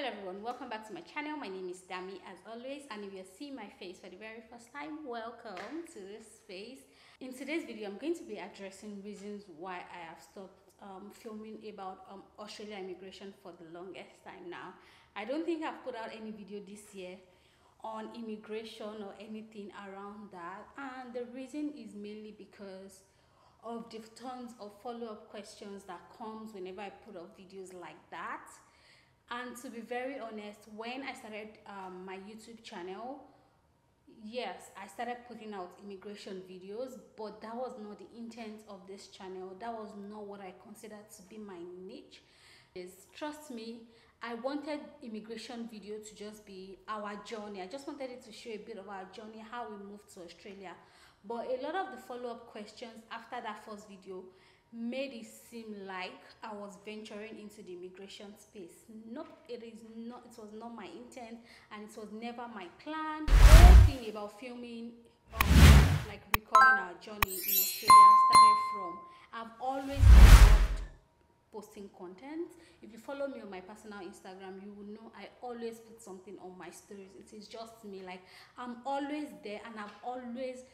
Hello everyone, welcome back to my channel. My name is Dami as always, and if you're seeing my face for the very first time, welcome to this space. In today's video, I'm going to be addressing reasons why I have stopped filming about Australia immigration for the longest time now. I don't think I've put out any video this year on immigration or anything around that, and the reason is mainly because of the tons of follow-up questions that comes whenever I put up videos like that. And to be very honest, when I started my YouTube channel, yes, I started putting out immigration videos, but that was not the intent of this channel. That was not what I considered to be my niche. Trust me, I wanted immigration video to just be our journey. I just wanted it to show a bit of our journey, how we moved to Australia. But a lot of the follow-up questions after that first video made it seem like I was venturing into the immigration space. Nope, it is not. It was not my intent, and it was never my plan. The whole thing about filming, like recording our journey in Australia, started from I've always loved posting content. If you follow me on my personal Instagram, you will know I always put something on my stories. It is just me. Like, I'm always there, and I've always,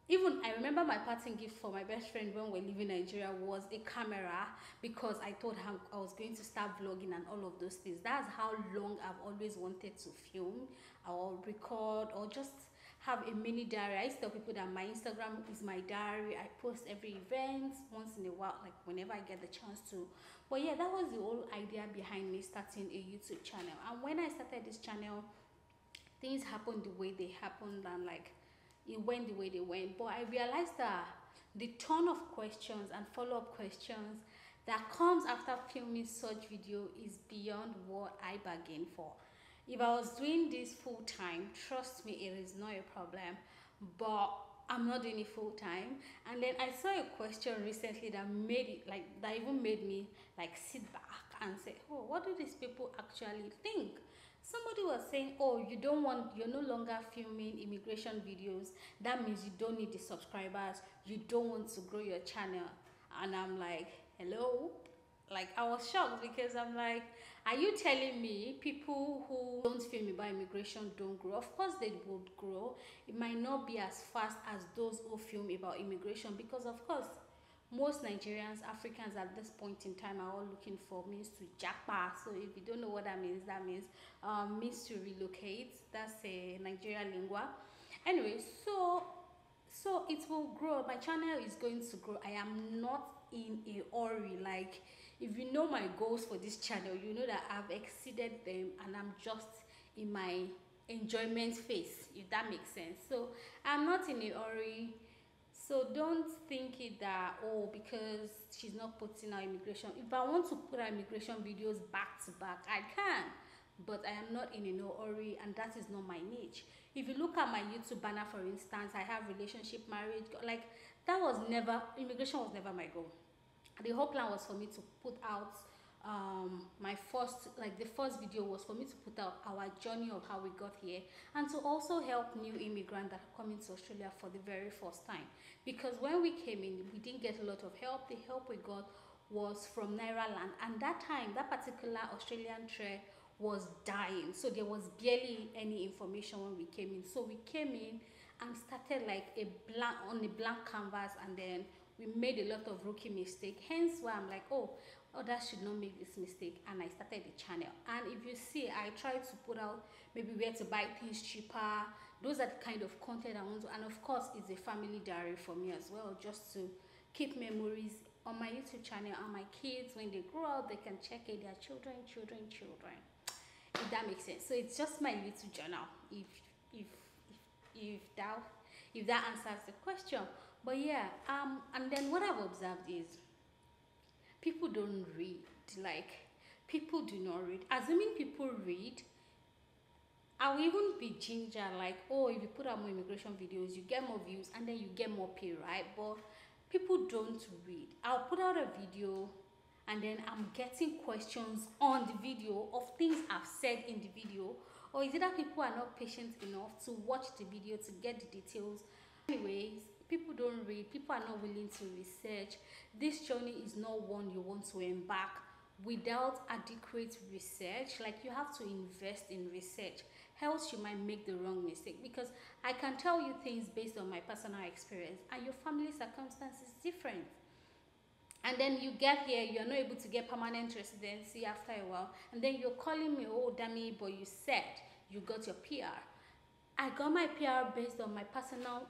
even I remember my parting gift for my best friend when we were living in Nigeria was a camera, because I told her I was going to start vlogging and all of those things. That's how long I've always wanted to film or record or just have a mini diary. I used to tell people that my Instagram is my diary. I post every event once in a while, like whenever I get the chance to. But yeah, that was the whole idea behind me starting a YouTube channel. And when I started this channel, things happened the way they happened, and like it went the way they went. But I realized that the ton of questions and follow-up questions that comes after filming such video is beyond what I bargained for. If I was doing this full-time, trust me, it is not a problem, but I'm not doing it full-time. And then I saw a question recently that made it like, that even made me like sit back and say, oh, what do these people actually think? Somebody was saying, oh, you're no longer filming immigration videos. That means you don't need the subscribers. You don't want to grow your channel. And I'm like, hello? Like, I was shocked, because I'm like, are you telling me people who don't film about immigration don't grow? Of course they would grow. It might not be as fast as those who film about immigration, because of course, most Nigerians, Africans at this point in time are all looking for means to japa. So if you don't know what that means means to relocate. That's a Nigerian lingua. Anyway, so it will grow. My channel is going to grow. I am not in a hurry. Like, if you know my goals for this channel, you know that I've exceeded them, and I'm just in my enjoyment phase, if that makes sense. So I'm not in a hurry. So don't think it that, oh, because she's not putting out immigration. If I want to put out immigration videos back to back, I can, but I am not in a no hurry, and that is not my niche. If you look at my YouTube banner, for instance, I have relationship, marriage, like that was never, immigration was never my goal. The whole plan was for me to put out the first video was for me to put out our journey of how we got here, and to also help new immigrants that are coming to Australia for the very first time. Because when we came in, we didn't get a lot of help. The help we got was from Naira land, and that time, that particular Australian trade was dying, so there was barely any information when we came in. So we came in and started like a blank canvas, and then we made a lot of rookie mistake. Hence why I'm like, oh, others should not make this mistake, and I started the channel. And if you see, I try to put out maybe where to buy things cheaper. Those are the kind of content I want to, and of course it's a family diary for me as well, just to keep memories on my YouTube channel, and my kids, when they grow up, they can check it, their children, if that makes sense. So it's just my little journal, if that answers the question. But yeah, and then what I've observed is people don't read. Like, people do not read. Assuming people read, I will even be ginger, like, oh, if you put out more immigration videos, you get more views, and then you get more pay, right? But people don't read. I'll put out a video, and then I'm getting questions on the video of things I've said in the video, or is it that people are not patient enough to watch the video to get the details? Anyways, people don't read. People are not willing to research. This journey is not one you want to embark without adequate research, like you have to invest in research, else you might make the wrong mistake. Because I can tell you things based on my personal experience, and your family circumstance is different. And then you get here, you're not able to get permanent residency after a while, and then you're calling me, oh Dami, but you said you got your PR. I got my PR based on my personal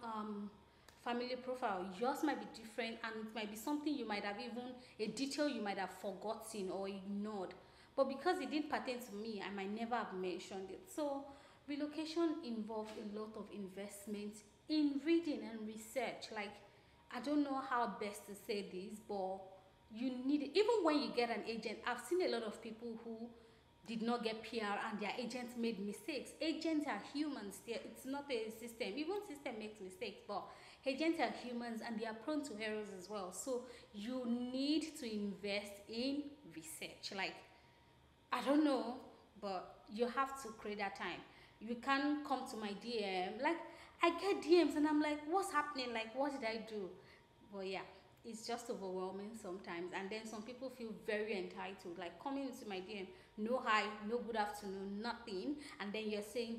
family profile. Yours might be different, and it might be something you might have, even a detail you might have forgotten or ignored. But because it didn't pertain to me, I might never have mentioned it. So relocation involves a lot of investment in reading and research. Like, I don't know how best to say this, but you need it. Even when you get an agent, I've seen a lot of people who did not get PR and their agents made mistakes. Agents are humans. It's not a system. Even system makes mistakes, but agents are humans and they are prone to errors as well. So you need to invest in research. Like, I don't know, but you have to create that time. You can't come to my DM. Like, I get DMs and I'm like, what's happening? Like, what did I do? But yeah, it's just overwhelming sometimes. And then some people feel very entitled, like coming into my DM, no hi, no good afternoon, nothing. And then you're saying,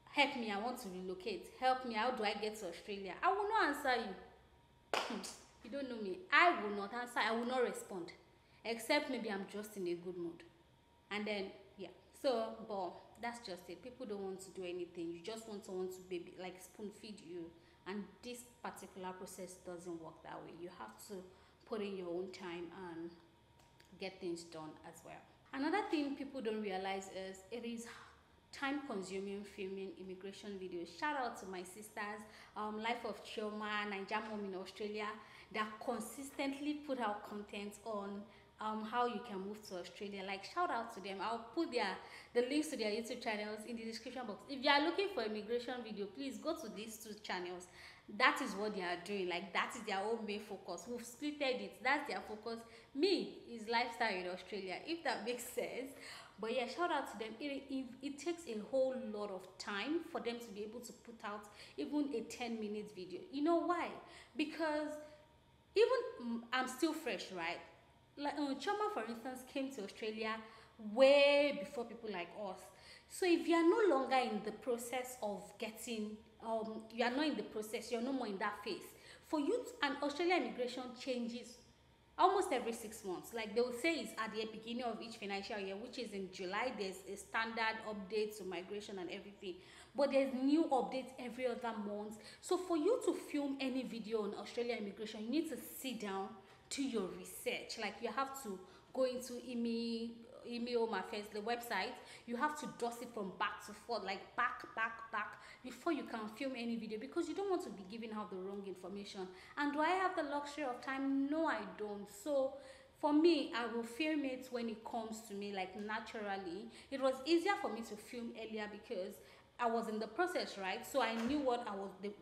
help me, I want to relocate. Help me, how do I get to Australia? I will not answer you. You don't know me. I will not answer, I will not respond. Except maybe I'm just in a good mood. And then, yeah. So, but that's just it. People don't want to do anything. You just want someone to baby, like spoon feed you. And this particular process doesn't work that way. You have to put in your own time and get things done as well. Another thing people don't realize is it is time consuming filming immigration videos. Shout out to my sisters, Life of Chioma, Naija Mom in Australia, that consistently put out content on how you can move to Australia. Like, shout out to them. I'll put the links to their YouTube channels in the description box. If you are looking for immigration video, please go to these two channels. That is what they are doing. Like, that is their own main focus. We've splitted it. That's their focus. Me is lifestyle in Australia, if that makes sense. But yeah, shout out to them. It takes a whole lot of time for them to be able to put out even a 10-minute video. You know why? Because even I'm still fresh, right? Like Chioma, for instance, came to Australia way before people like us. So if you are no longer in the process of getting, you are not in the process, you're no more in that phase. For you, and Australian immigration changes almost every 6 months. Like, they will say it's at the beginning of each financial year, which is in July. There's a standard update to migration and everything, but there's new updates every other month. So for you to film any video on Australian immigration, you need to sit down, do your research. Like, you have to go into email my face, the website. You have to dust it from back to forth, like back before you can film any video, because you don't want to be giving out the wrong information. And do I have the luxury of time? No, I don't. So for me, I will film it when it comes to me, like naturally. It was easier for me to film earlier because I was in the process, right? So I knew what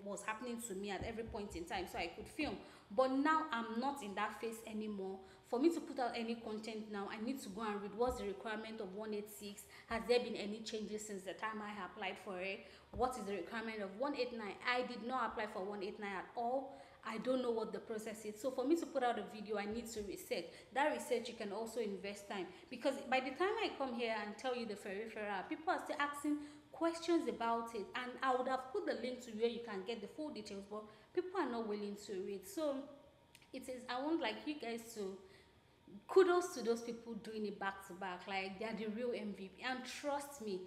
was happening to me at every point in time, so I could film. But now I'm not in that phase anymore. For me to put out any content now, I need to go and read what's the requirement of 186. Has there been any changes since the time I applied for it? What is the requirement of 189? I did not apply for 189 at all. I don't know what the process is. So for me to put out a video, I need to research. That research, you can also invest time. Because by the time I come here and tell you the peripheral, people are still asking questions about it. And I would have put the link to where you can get the full details, but people are not willing to read. So it is, I want like you guys to, kudos to those people doing it back to back. Like, they are the real MVP. And trust me,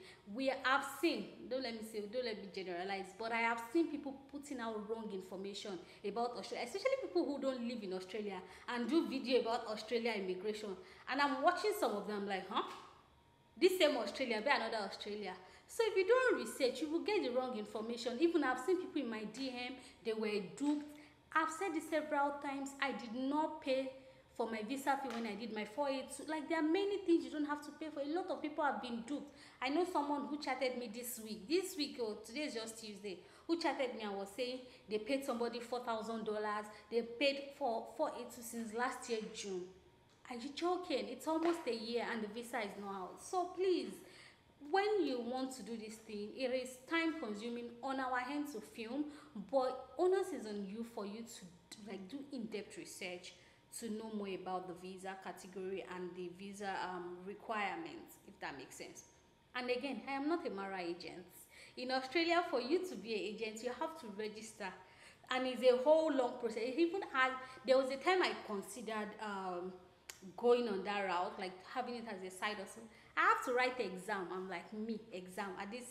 I've seen, don't let me generalize, but I have seen people putting out wrong information about Australia, especially people who don't live in Australia and do video about Australia immigration. And I'm watching some of them like, huh? This same Australia, be another Australia. So if you don't research, you will get the wrong information. Even I've seen people in my DM, they were duped. I've said this several times. I did not pay for my visa fee when I did my 482. Like, there are many things you don't have to pay for. A lot of people have been duped. I know someone who chatted me this week, or today is just Tuesday, who chatted me and was saying they paid somebody $4,000. They paid for 482 since last year, June. Are you joking? It's almost a year and the visa is not out. So please, when you want to do this thing, it is time consuming on our hand to film, but onus is on you for you to like do in-depth research, to know more about the visa category and the visa requirements, if that makes sense. And again, I am not a Mara agent. In Australia, for you to be an agent, you have to register, and it's a whole long process. It even had, there was a time I considered going on that route, like having it as a side hustle. I have to write the exam. I'm like, me exam at this,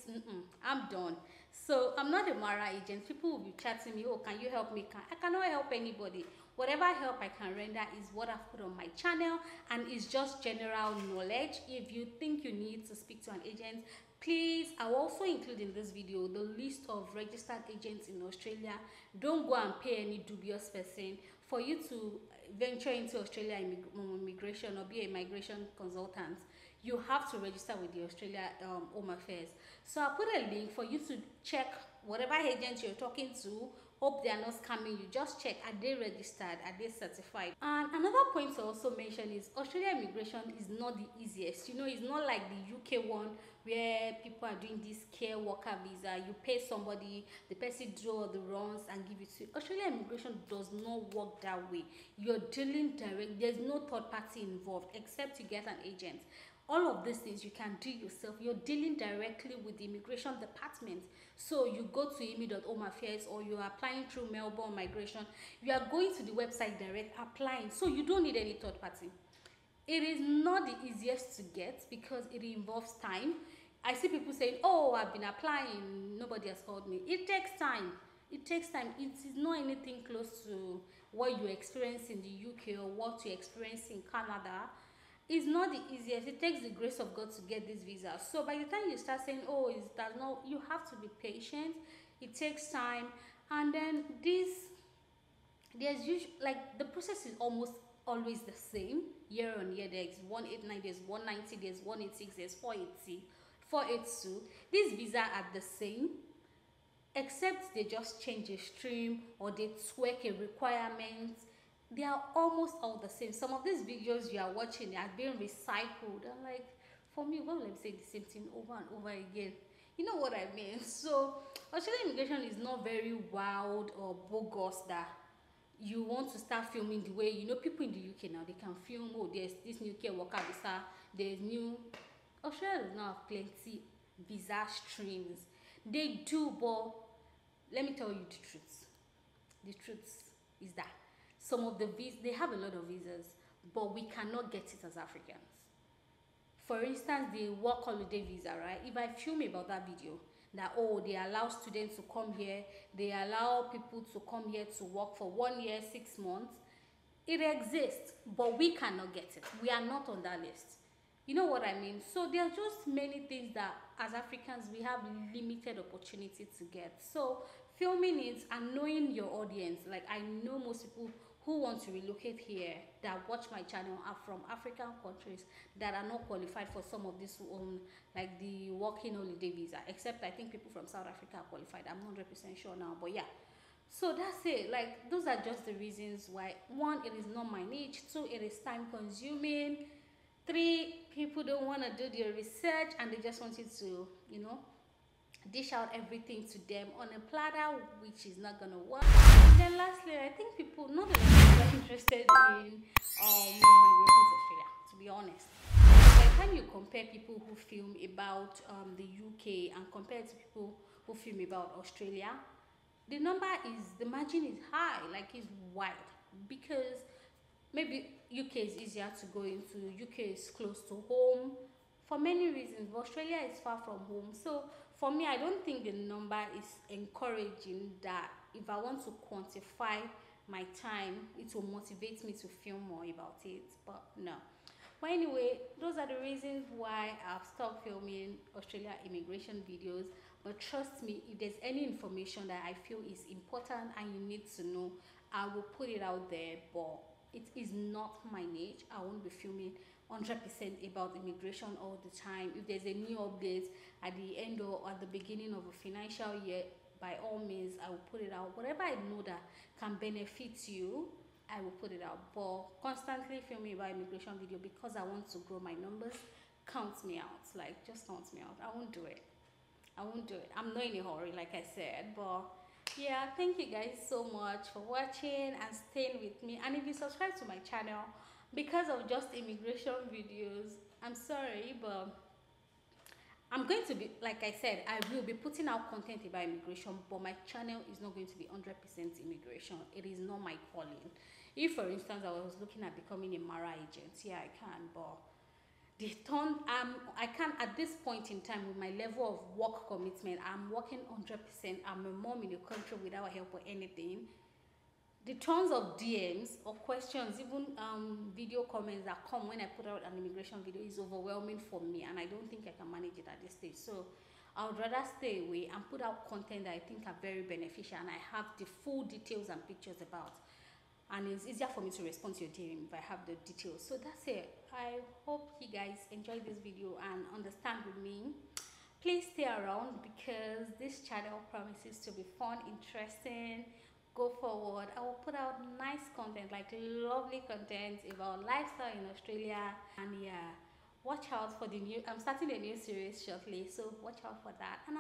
I'm done. So I'm not a Mara agent. People will be chatting me, oh, can you help me? I cannot help anybody. Whatever help I can render is what I've put on my channel, and it's just general knowledge. If you think you need to speak to an agent, please, I will also include in this video the list of registered agents in Australia. Don't go and pay any dubious person. For you to venture into Australia immigration or be a migration consultant, you have to register with the Australia Home Affairs. So I'll put a link for you to check whatever agent you're talking to. Hope they are not scamming you. Just check, are they registered, are they certified? And another point to also mention is Australia immigration is not the easiest. You know, it's not like the UK one where people are doing this care worker visa. You pay somebody, the person draw the runs and give it to you. Australia immigration does not work that way. You're dealing direct. There's no third party involved except you get an agent. All of these things you can do yourself. You're dealing directly with the immigration department. So you go to imi.home affairs, or you're applying through Melbourne Migration. You are going to the website direct applying. So you don't need any third party. It is not the easiest to get because it involves time. I see people saying, oh, I've been applying, nobody has called me. It takes time. It takes time. It is not anything close to what you experience in the UK or what you experience in Canada. It's not the easiest. It takes the grace of God to get this visa. So by the time you start saying, oh, it does not, you have to be patient. It takes time. And then there's usually, like, the process is almost always the same year on year. There's 189, there's 190, there's 186, there's 480, 482. These visas are the same, except they just change a stream or they tweak a requirement. They are almost all the same. Some of these videos you are watching are being recycled. I'm like, for me, why would I say the same thing over and over again? You know what I mean? So Australian immigration is not very wild or bogus that you want to start filming the way, you know, people in the UK now, they can film, oh, there's this new care worker visa, there's new. Australia does not have plenty visa streams. They do, but let me tell you the truth. The truth is that some of the visas, they have a lot of visas, but we cannot get it as Africans. For instance, the work holiday visa, right? If I film about that video, that, oh, they allow students to come here, they allow people to come here to work for 1 year, 6 months, it exists, but we cannot get it. We are not on that list. You know what I mean? So there are just many things that as Africans we have limited opportunity to get. So filming it and knowing your audience, like I know most people who want to relocate here that watch my channel are from African countries that are not qualified for some of this like the working holiday visa, except I think people from South Africa are qualified. I'm not 100% sure now, but yeah. So that's it. Like, those are just the reasons why. 1, it is not my niche. 2, it is time consuming. 3, people don't want to do their research and they just want you to, you know, dish out everything to them on a platter, which is not gonna work. And then lastly, I think people, not a lot of people are interested in migrating to Australia, to be honest. By the time you compare people who film about the UK and compare to people who film about Australia, the margin is high, like it's wide, because maybe UK is easier to go into, UK is close to home for many reasons, but Australia is far from home. So for me, I don't think the number is encouraging that if I want to quantify my time, it will motivate me to film more about it, but no. But anyway, those are the reasons why I've stopped filming Australia immigration videos. But trust me, if there's any information that I feel is important and you need to know, I will put it out there, but it is not my niche. I won't be filming 100% about immigration all the time. If there's a new update at the end or at the beginning of a financial year, by all means, I will put it out. Whatever I know that can benefit you, I will put it out. But constantly filming about immigration video because I want to grow my numbers, count me out. Like, just count me out. I won't do it. I won't do it. I'm not in a hurry, like I said, but Yeah, thank you guys so much for watching and staying with me. And if you subscribe to my channel because of just immigration videos, I'm sorry, but I'm going to be, like I said, I will be putting out content about immigration, but my channel is not going to be 100% immigration. It is not my calling. If, for instance, I was looking at becoming a Mara agent, yeah, I can, but the turn I can at this point in time with my level of work commitment. I'm working 100%. I'm a mom in the country without help or anything. The tons of DMs or questions, even video comments that come when I put out an immigration video is overwhelming for me, and I don't think I can manage it at this stage. So I would rather stay away and put out content that I think are very beneficial and I have the full details and pictures about. And it's easier for me to respond to your DM if I have the details. So that's it. I hope you guys enjoyed this video and understand with me. Please stay around because this channel promises to be fun, interesting. Go forward. I will put out nice content, like lovely content about lifestyle in Australia. And yeah, watch out for the new. I'm starting a new series shortly, so watch out for that. And